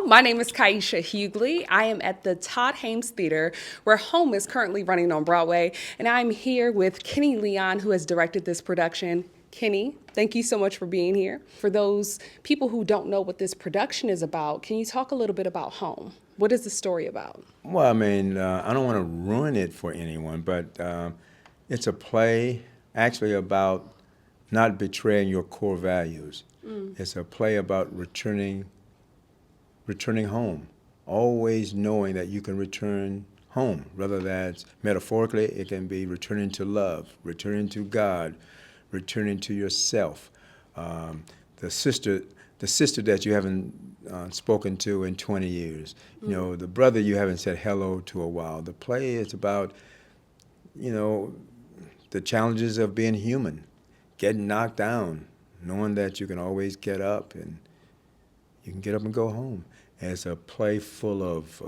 My name is Kaisha Huguley. I am at the Todd Haimes Theatre, where Home is currently running on Broadway, and I'm here with Kenny Leon, who has directed this production. Kenny, thank you so much for being here. For those people who don't know what this production is about, can you talk a little bit about Home? What is the story about? Well, I mean, I don't want to ruin it for anyone, but it's a play actually about not betraying your core values. It's a play about returning home, always knowing that you can return home, whether that's metaphorically, it can be returning to love, returning to God, returning to yourself. Um, the sister, the sister that you haven't spoken to in 20 years, the brother you haven't said hello to a while. The play is about, you know, the challenges of being human, getting knocked down, knowing that you can always get up and you can get up and go home. And it's a play full of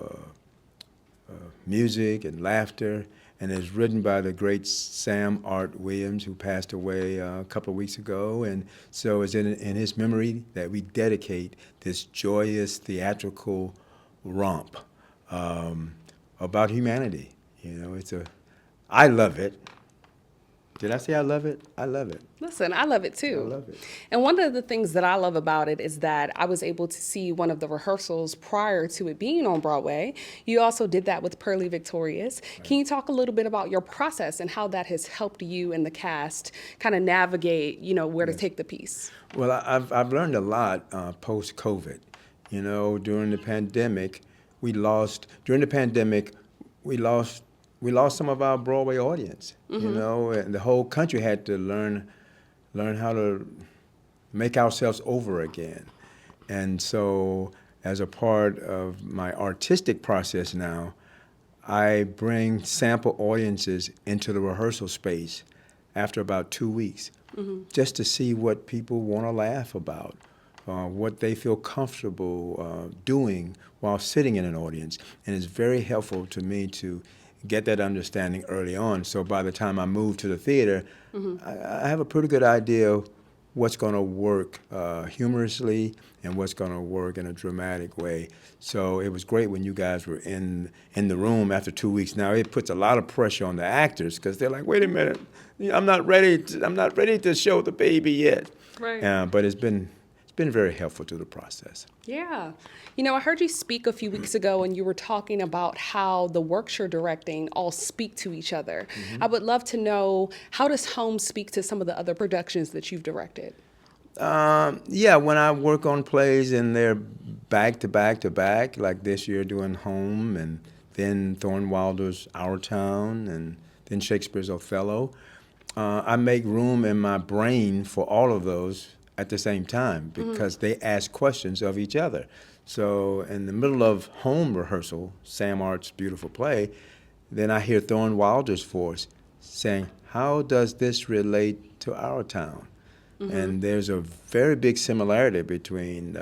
music and laughter, and it's written by the great Samm-Art Williams, who passed away a couple of weeks ago. And so it's in his memory that we dedicate this joyous theatrical romp about humanity. I love it. Did I say I love it? I love it. Listen, I love it I too. love it. And one of the things that I love about it is that I was able to see one of the rehearsals prior to it being on Broadway. You also did that with Pearly Victorious. Can you talk a little bit about your process and how that has helped you and the cast kind of navigate, where to take the piece? Well, I've learned a lot post-COVID. During the pandemic, during the pandemic, we lost some of our Broadway audience. And the whole country had to learn how to make ourselves over again. And so, as a part of my artistic process now, I bring sample audiences into the rehearsal space after about 2 weeks, just to see what people want to laugh about, what they feel comfortable doing while sitting in an audience. And it's very helpful to me to get that understanding early on. So by the time I move to the theater, I have a pretty good idea what's going to work humorously and what's going to work in a dramatic way. So it was great when you guys were in the room after 2 weeks. Now it puts a lot of pressure on the actors because they're like, wait a minute, I'm not ready to show the baby yet. Right. But it's been very helpful to the process. Yeah. I heard you speak a few weeks ago and you were talking about how the works you're directing all speak to each other. I would love to know, how does Home speak to some of the other productions that you've directed? Yeah, when I work on plays and they're back to back to back, like this year doing Home and then Thorne Wilder's Our Town and then Shakespeare's Othello, I make room in my brain for all of those at the same time because they ask questions of each other. So in the middle of Home rehearsal, Samm-Art's beautiful play, then I hear Thorne Wilder's voice saying, how does this relate to Our Town? And there's a very big similarity between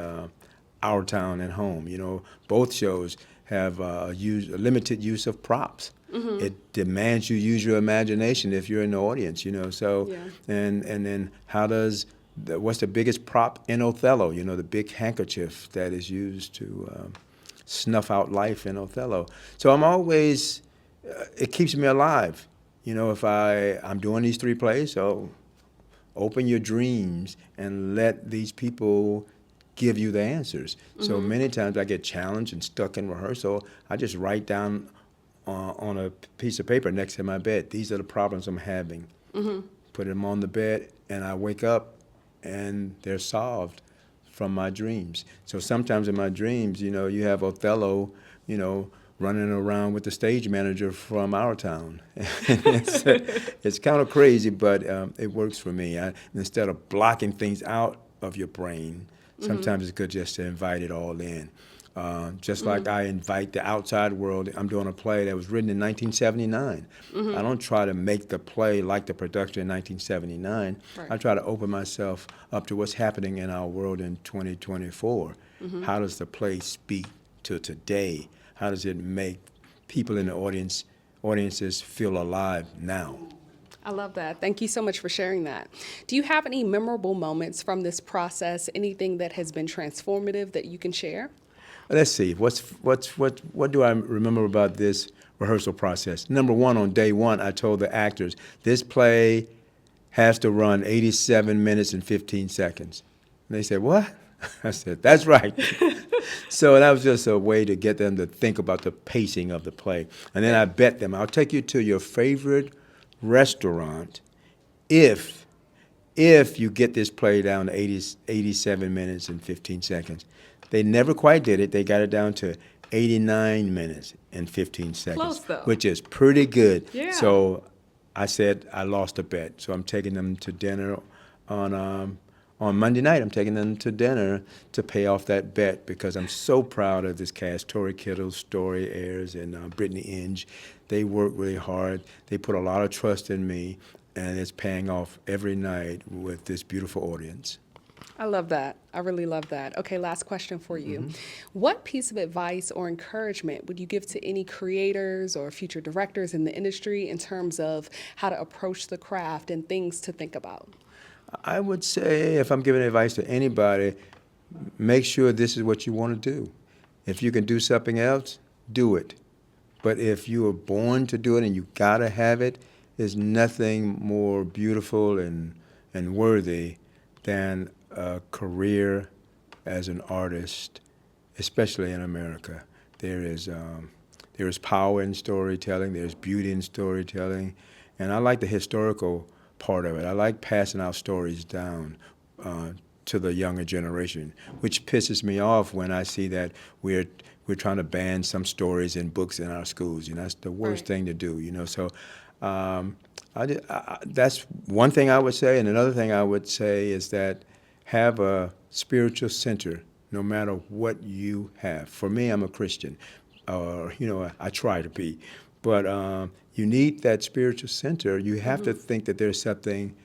Our Town and Home. Both shows have a limited use of props. It demands you use your imagination if you're in the audience, So, Yeah. and then what's the biggest prop in Othello? The big handkerchief that is used to snuff out life in Othello. So I'm always, it keeps me alive. If I'm doing these three plays, so open your dreams and let these people give you the answers. So many times I get challenged and stuck in rehearsal. I just write down on a piece of paper next to my bed, these are the problems I'm having. Put them on the bed, and I wake up, and they're solved from my dreams. So sometimes in my dreams, you have Othello, running around with the stage manager from Our Town. It's kind of crazy, but it works for me. Instead of blocking things out of your brain, sometimes it's good just to invite it all in. Just like I invite the outside world. I'm doing a play that was written in 1979. I don't try to make the play like the production in 1979. Right. I try to open myself up to what's happening in our world in 2024. How does the play speak to today? How does it make people in the audiences feel alive now? I love that. Thank you so much for sharing that. Do you have any memorable moments from this process, anything that has been transformative that you can share? Let's see. What do I remember about this rehearsal process? Number one, on day one, I told the actors this play has to run 87 minutes and 15 seconds. And they said, "What?" I said, "That's right." So that was just a way to get them to think about the pacing of the play. And then I bet them, I'll take you to your favorite restaurant if you get this play down to 87 minutes and 15 seconds. They never quite did it. They got it down to 89 minutes and 15 seconds, Close, though. which is pretty good. Yeah. So I said I lost a bet. So I'm taking them to dinner on Monday night. I'm taking them to dinner to pay off that bet because I'm so proud of this cast, Tory Kittles, Stori Ayers, and Brittany Inge. They work really hard. They put a lot of trust in me, and it's paying off every night with this beautiful audience. I love that. I really love that. Okay, last question for you. What piece of advice or encouragement would you give to any creators or future directors in the industry in terms of how to approach the craft and things to think about? I would say, if I'm giving advice to anybody, make sure this is what you want to do. If you can do something else, do it. But if you were born to do it and you gotta have it, there's nothing more beautiful and worthy than a career as an artist, especially in America. There is power in storytelling, there's beauty in storytelling, and I like the historical part of it. I like passing our stories down to the younger generation, which pisses me off when I see that we're trying to ban some stories in books in our schools. You know, that's the worst thing to do. You know, so that's one thing I would say, and another thing I would say is that have a spiritual center, no matter what you have. For me, I'm a Christian, I try to be, but you need that spiritual center. You have to think that there's something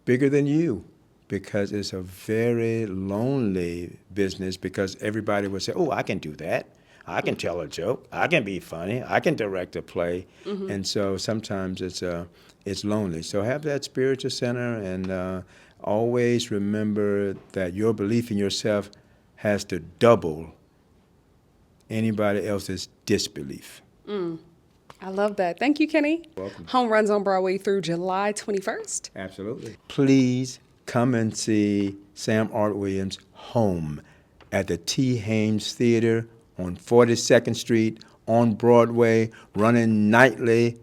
bigger than you, because it's a very lonely business, because everybody would say, "Oh, I can do that. I can tell a joke. I can be funny. I can direct a play." And so sometimes it's lonely. So have that spiritual center, and always remember that your belief in yourself has to double anybody else's disbelief. I love that. Thank you, Kenny. Welcome. Home runs on Broadway through July 21st. Absolutely. Please come and see Samm-Art Williams Home at the Todd Haimes Theatre on 42nd Street on Broadway, running nightly.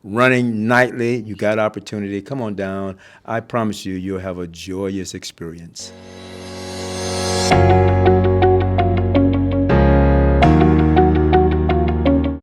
You got opportunity. Come on down. I promise you, you'll have a joyous experience.